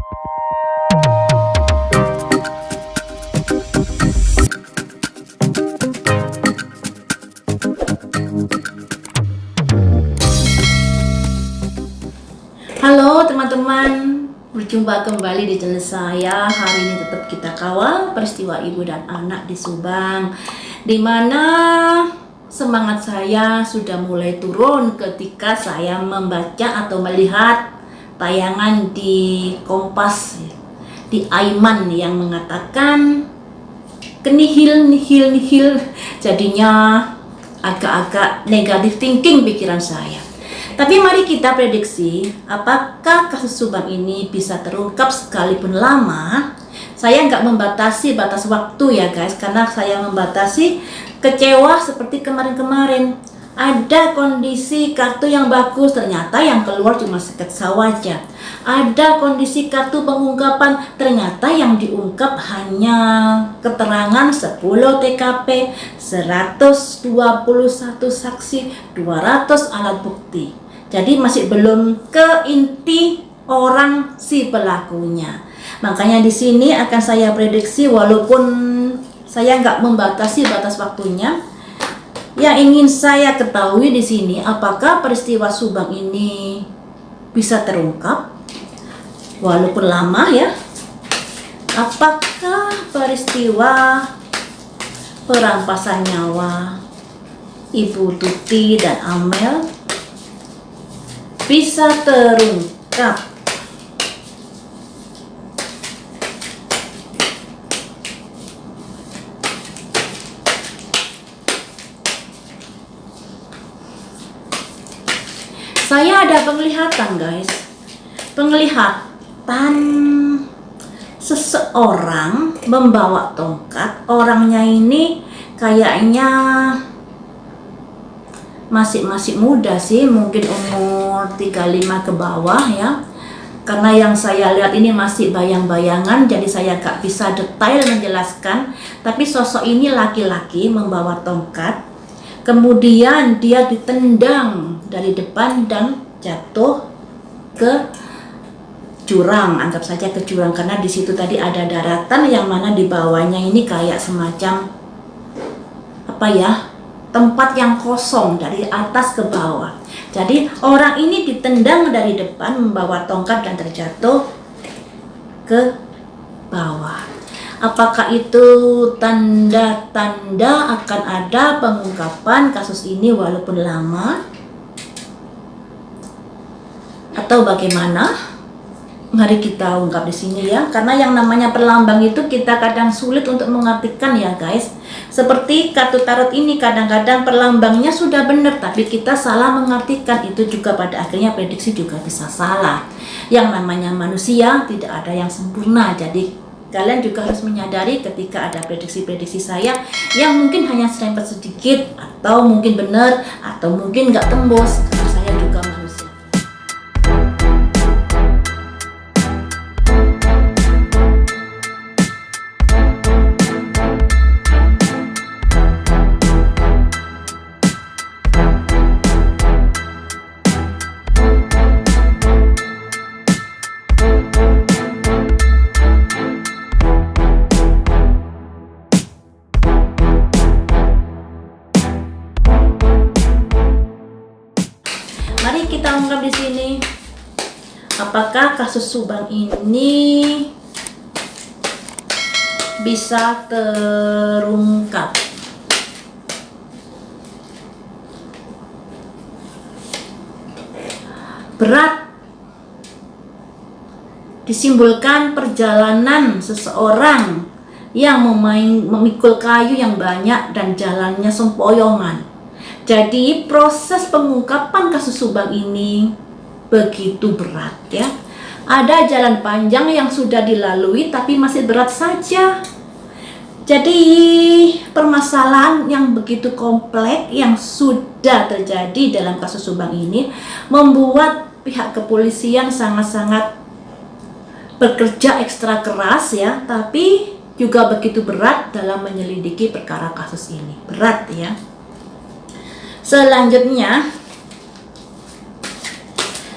Halo teman-teman, berjumpa kembali di channel saya. Hari ini tetap kita kawal peristiwa ibu dan anak di Subang, dimana semangat saya sudah mulai turun ketika saya membaca atau melihat tayangan di Kompas, di Aiman yang mengatakan nihil. Jadinya agak-agak negatif thinking pikiran saya. Tapi mari kita prediksi apakah kasus Subang ini bisa terungkap sekalipun lama. Saya nggak membatasi batas waktu ya guys, karena saya membatasi kecewa seperti kemarin-kemarin. Ada kondisi kartu yang bagus, ternyata yang keluar cuma sketsa wajah. Ada kondisi kartu pengungkapan, ternyata yang diungkap hanya keterangan 10 TKP, 121 saksi, 200 alat bukti. Jadi masih belum ke inti orang si pelakunya. Makanya di sini akan saya prediksi, walaupun saya nggak membatasi batas waktunya. Yang ingin saya ketahui di sini, apakah peristiwa Subang ini bisa terungkap walaupun lama ya? Apakah peristiwa perampasan nyawa Ibu Tuti dan Amel bisa terungkap? Saya ada penglihatan guys, penglihatan seseorang membawa tongkat. Orangnya ini kayaknya masih muda sih, mungkin umur 35 ke bawah ya. Karena yang saya lihat ini masih bayang-bayangan, jadi saya gak bisa detail menjelaskan. Tapi sosok ini laki-laki membawa tongkat, kemudian dia ditendang dari depan dan jatuh ke jurang, anggap saja ke jurang, karena di situ tadi ada daratan yang mana di bawahnya ini kayak semacam apa ya, tempat yang kosong dari atas ke bawah. Jadi orang ini ditendang dari depan membawa tongkat dan terjatuh ke bawah. Apakah itu tanda-tanda akan ada pengungkapan kasus ini walaupun lama? Atau bagaimana? Mari kita ungkap di sini ya. Karena yang namanya perlambang itu kita kadang sulit untuk mengartikan ya guys. Seperti kartu tarot ini, kadang-kadang perlambangnya sudah benar tapi kita salah mengartikan. Itu juga pada akhirnya prediksi juga bisa salah. Yang namanya manusia tidak ada yang sempurna. Jadi kalian juga harus menyadari ketika ada prediksi-prediksi saya yang mungkin hanya serempet sedikit, atau mungkin benar, atau mungkin nggak tembus, karena saya juga manusia. Mari kita ungkap di sini, apakah kasus Subang ini bisa terungkap? Berat disimbolkan perjalanan seseorang yang memikul kayu yang banyak dan jalannya sempoyongan. Jadi proses pengungkapan kasus Subang ini begitu berat ya. Ada jalan panjang yang sudah dilalui tapi masih berat saja. Jadi permasalahan yang begitu kompleks yang sudah terjadi dalam kasus Subang ini membuat pihak kepolisian sangat-sangat bekerja ekstra keras ya, tapi juga begitu berat dalam menyelidiki perkara kasus ini. Berat ya. Selanjutnya,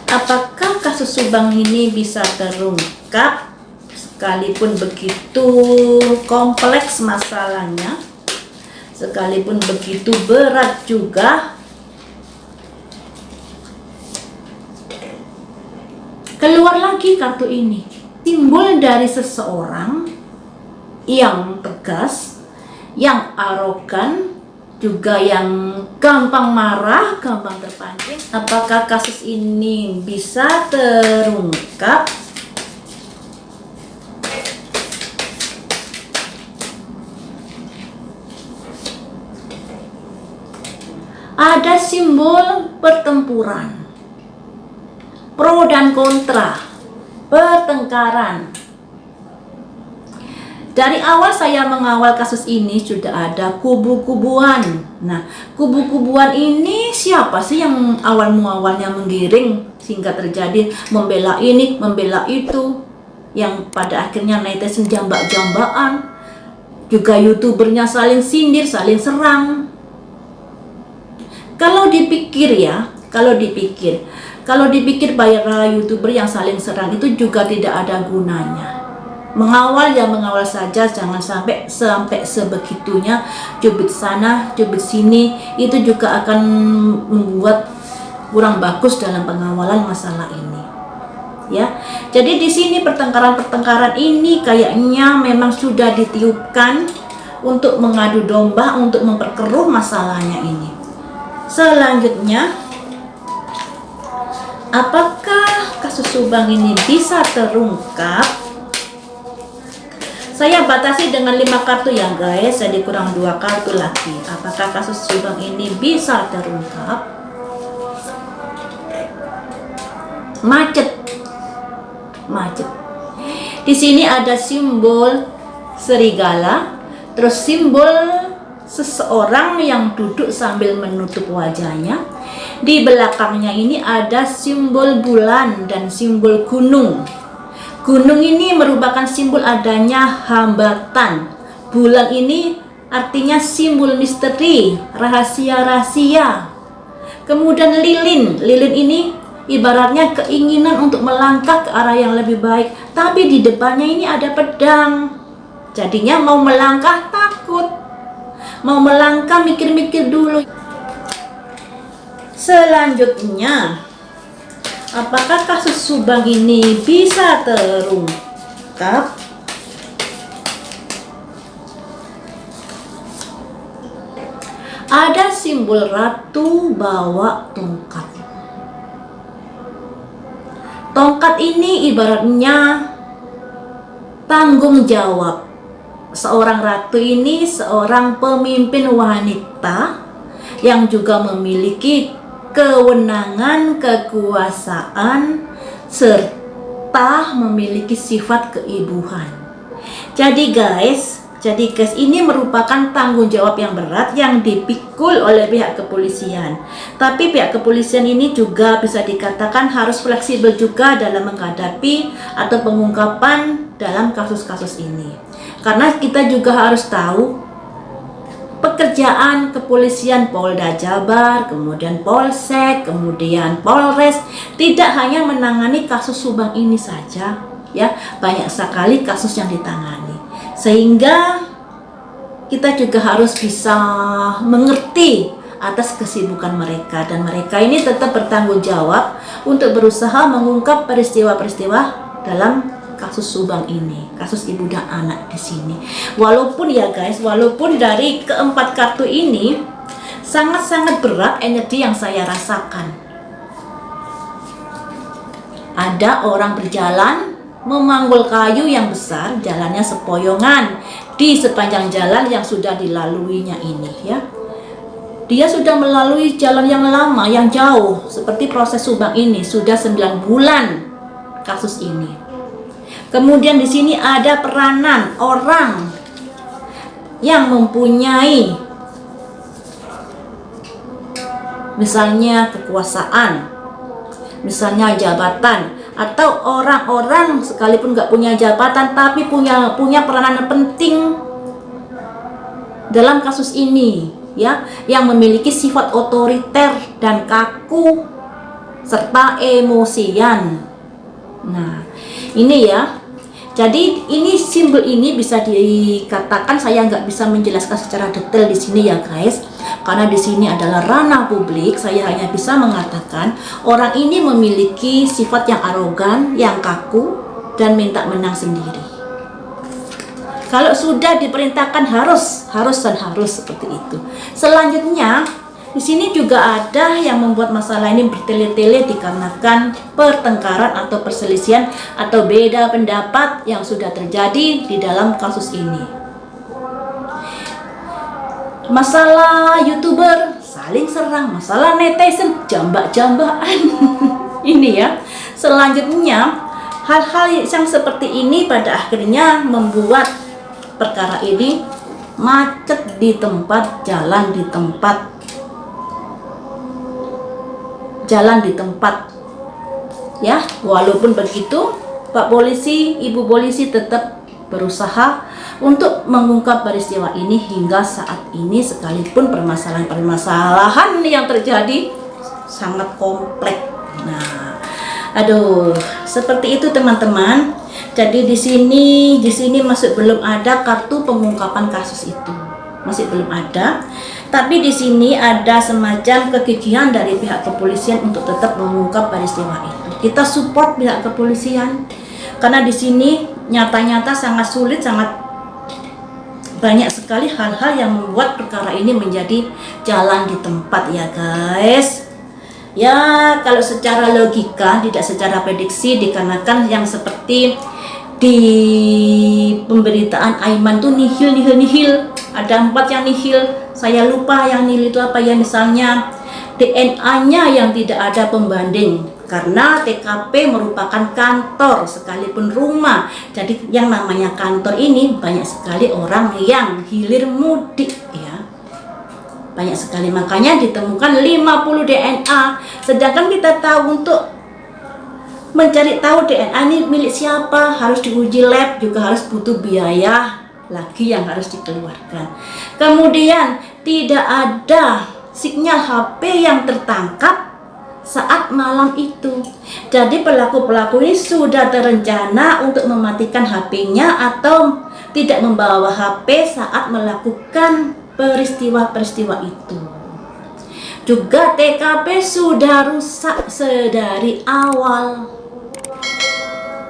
Apakah kasus Subang ini bisa terungkap sekalipun begitu kompleks masalahnya, sekalipun begitu berat juga? Keluar lagi kartu ini, simbol dari seseorang yang tegas, yang arogan, juga yang gampang marah, gampang terpancing. Apakah kasus ini bisa terungkap? Ada simbol pertempuran, pro dan kontra, pertengkaran. Dari awal saya mengawal kasus ini sudah ada kubu-kubuan. Nah, kubu-kubuan ini siapa sih yang awalnya menggiring sehingga terjadi membela ini, membela itu, yang pada akhirnya netizen jambak-jambakan, juga youtubernya saling sindir, saling serang. Kalau dipikir para youtuber yang saling serang itu juga tidak ada gunanya. Mengawal ya mengawal saja, jangan sampai sebegitunya cubit sana cubit sini, itu juga akan membuat kurang bagus dalam pengawalan masalah ini, ya. Jadi di sini pertengkaran ini kayaknya memang sudah ditiupkan untuk mengadu domba, untuk memperkeruh masalahnya ini. Selanjutnya, apakah kasus Subang ini bisa terungkap? Saya batasi dengan 5 kartu ya guys, jadi kurang 2 kartu lagi. Apakah kasus Subang ini bisa terungkap? Macet. Di sini ada simbol serigala, terus simbol seseorang yang duduk sambil menutup wajahnya. Di belakangnya ini ada simbol bulan dan simbol gunung. Gunung ini merupakan simbol adanya hambatan. Bulan ini artinya simbol misteri, rahasia-rahasia. Kemudian lilin ini ibaratnya keinginan untuk melangkah ke arah yang lebih baik. Tapi di depannya ini ada pedang. Jadinya mau melangkah takut. Mau melangkah mikir-mikir dulu. Selanjutnya, apakah kasus Subang ini bisa terungkap? Ada simbol ratu bawa tongkat. Tongkat ini ibaratnya tanggung jawab. Seorang ratu ini seorang pemimpin wanita yang juga memiliki kewenangan, kekuasaan, serta memiliki sifat keibuan. Jadi guys, ini merupakan tanggung jawab yang berat yang dipikul oleh pihak kepolisian. Tapi pihak kepolisian ini juga bisa dikatakan harus fleksibel juga dalam menghadapi atau pengungkapan dalam kasus-kasus ini. Karena kita juga harus tahu pekerjaan kepolisian Polda Jabar, kemudian Polsek, kemudian Polres tidak hanya menangani kasus Subang ini saja, ya, banyak sekali kasus yang ditangani. Sehingga kita juga harus bisa mengerti atas kesibukan mereka, dan mereka ini tetap bertanggung jawab untuk berusaha mengungkap peristiwa-peristiwa dalam kasus Subang ini, kasus ibu dan anak di sini. Walaupun ya guys, walaupun dari keempat kartu ini sangat-sangat berat energi yang saya rasakan. Ada orang berjalan memanggul kayu yang besar, jalannya sepoyongan di sepanjang jalan yang sudah dilaluinya ini, ya. Dia sudah melalui jalan yang lama, yang jauh, seperti proses Subang ini sudah 9 bulan kasus ini. Kemudian di sini ada peranan orang yang mempunyai misalnya kekuasaan, misalnya jabatan, atau orang-orang sekalipun nggak punya jabatan tapi punya peranan penting dalam kasus ini, ya, yang memiliki sifat otoriter dan kaku serta emosian. Nah, ini ya. Jadi ini simbol ini bisa dikatakan saya nggak bisa menjelaskan secara detail di sini ya guys, karena di sini adalah ranah publik. Saya hanya bisa mengatakan orang ini memiliki sifat yang arogan, yang kaku, dan minta menang sendiri. Kalau sudah diperintahkan harus seperti itu. Selanjutnya di sini juga ada yang membuat masalah ini bertele-tele dikarenakan pertengkaran atau perselisihan atau beda pendapat yang sudah terjadi di dalam kasus ini. Masalah YouTuber saling serang, masalah netizen jambak-jambakan. Ini ya. Selanjutnya hal-hal yang seperti ini pada akhirnya membuat perkara ini macet di tempat, jalan di tempat ya. Walaupun begitu Pak Polisi, Ibu Polisi tetap berusaha untuk mengungkap peristiwa ini hingga saat ini, sekalipun permasalahan yang terjadi sangat kompleks. Nah, aduh, seperti itu teman-teman. Jadi di sini masih belum ada kartu pengungkapan kasus itu. Masih belum ada. Tapi di sini ada semacam kegigihan dari pihak kepolisian untuk tetap mengungkap peristiwa itu. Kita support pihak kepolisian karena di sini nyata-nyata sangat sulit, sangat banyak sekali hal-hal yang membuat perkara ini menjadi jalan di tempat ya guys. Ya, kalau secara logika, tidak secara prediksi, dikarenakan yang seperti di pemberitaan Aiman tuh nihil. Ada 4 yang nihil. Saya lupa yang nihil itu apa ya, misalnya DNA-nya yang tidak ada pembanding karena TKP merupakan kantor sekalipun rumah. Jadi yang namanya kantor ini banyak sekali orang yang hilir mudik ya. Banyak sekali, makanya ditemukan 50 DNA. Sedangkan kita tahu untuk mencari tahu DNA ini milik siapa harus diuji lab, juga harus butuh biaya lagi yang harus dikeluarkan. Kemudian tidak ada sinyal HP yang tertangkap saat malam itu. Jadi pelaku-pelaku ini sudah terencana untuk mematikan HP-nya atau tidak membawa HP saat melakukan peristiwa-peristiwa itu. Juga TKP sudah rusak sedari awal.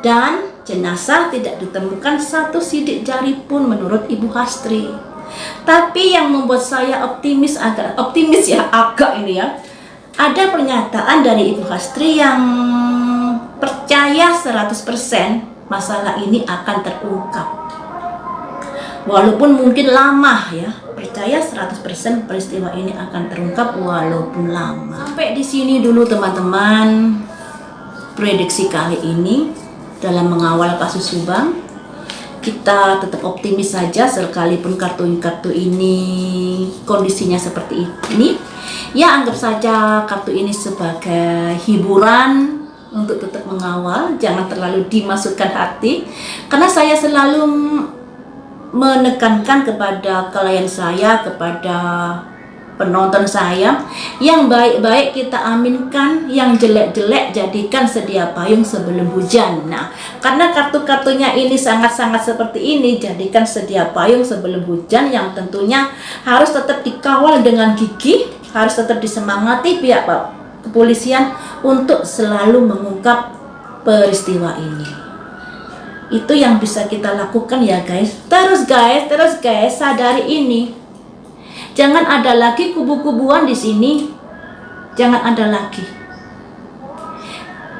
Dan jenazah tidak ditemukan satu sidik jari pun menurut Ibu Hastri. Tapi yang membuat saya agak optimis ini ya. Ada pernyataan dari Ibu Hastri yang percaya 100% masalah ini akan terungkap. Walaupun mungkin lama ya, percaya 100% peristiwa ini akan terungkap walaupun lama. Sampai di sini dulu teman-teman prediksi kali ini. Dalam mengawal kasus Subang, kita tetap optimis saja sekalipun kartu ini kondisinya seperti ini. Ya, anggap saja kartu ini sebagai hiburan untuk tetap mengawal, jangan terlalu dimasukkan hati. Karena saya selalu menekankan kepada klien saya, kepada penonton saya, yang baik-baik kita aminkan, yang jelek-jelek jadikan sedia payung sebelum hujan. Nah, karena kartu-kartunya ini sangat-sangat seperti ini, jadikan sedia payung sebelum hujan, yang tentunya harus tetap dikawal dengan gigih, harus tetap disemangati pihak kepolisian untuk selalu mengungkap peristiwa ini. Itu yang bisa kita lakukan ya guys. Terus guys, sadari ini. Jangan ada lagi kubu-kubuan di sini. Jangan ada lagi.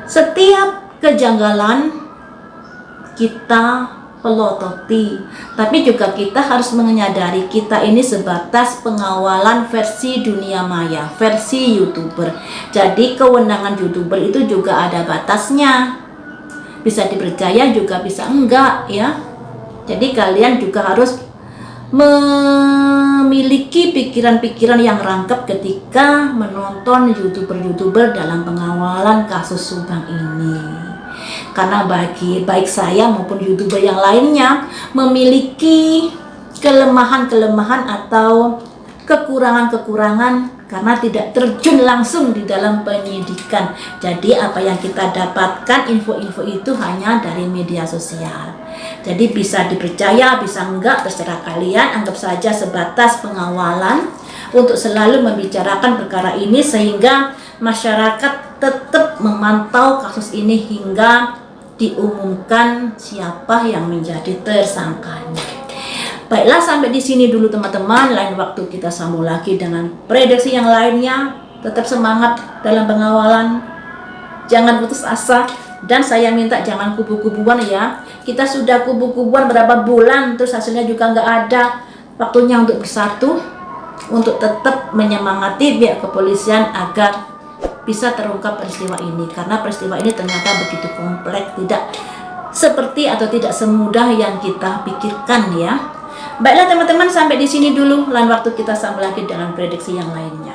Setiap kejanggalan kita pelototi, tapi juga kita harus menyadari kita ini sebatas pengawalan versi dunia maya, versi YouTuber. Jadi kewenangan YouTuber itu juga ada batasnya. Bisa dipercaya juga bisa enggak ya. Jadi kalian juga harus memiliki pikiran-pikiran yang rangkap ketika menonton YouTuber dalam pengawalan kasus Subang ini. Karena baik saya maupun YouTuber yang lainnya memiliki kelemahan-kelemahan atau kekurangan-kekurangan karena tidak terjun langsung di dalam penyidikan. Jadi apa yang kita dapatkan info-info itu hanya dari media sosial. Jadi bisa dipercaya, bisa enggak, terserah kalian. Anggap saja sebatas pengawalan untuk selalu membicarakan perkara ini sehingga masyarakat tetap memantau kasus ini hingga diumumkan siapa yang menjadi tersangkanya. Baiklah, sampai di sini dulu teman-teman. Lain waktu kita sambung lagi dengan prediksi yang lainnya. Tetap semangat dalam pengawalan. Jangan putus asa. Dan saya minta jangan kubu-kubuan ya. Kita sudah kubu-kubuan berapa bulan, terus hasilnya juga nggak ada. Waktunya untuk bersatu, untuk tetap menyemangati pihak kepolisian agar bisa terungkap peristiwa ini. Karena peristiwa ini ternyata begitu kompleks, tidak seperti atau tidak semudah yang kita pikirkan ya. Baiklah teman-teman, sampai di sini dulu. Lain waktu kita sambung lagi dengan prediksi yang lainnya.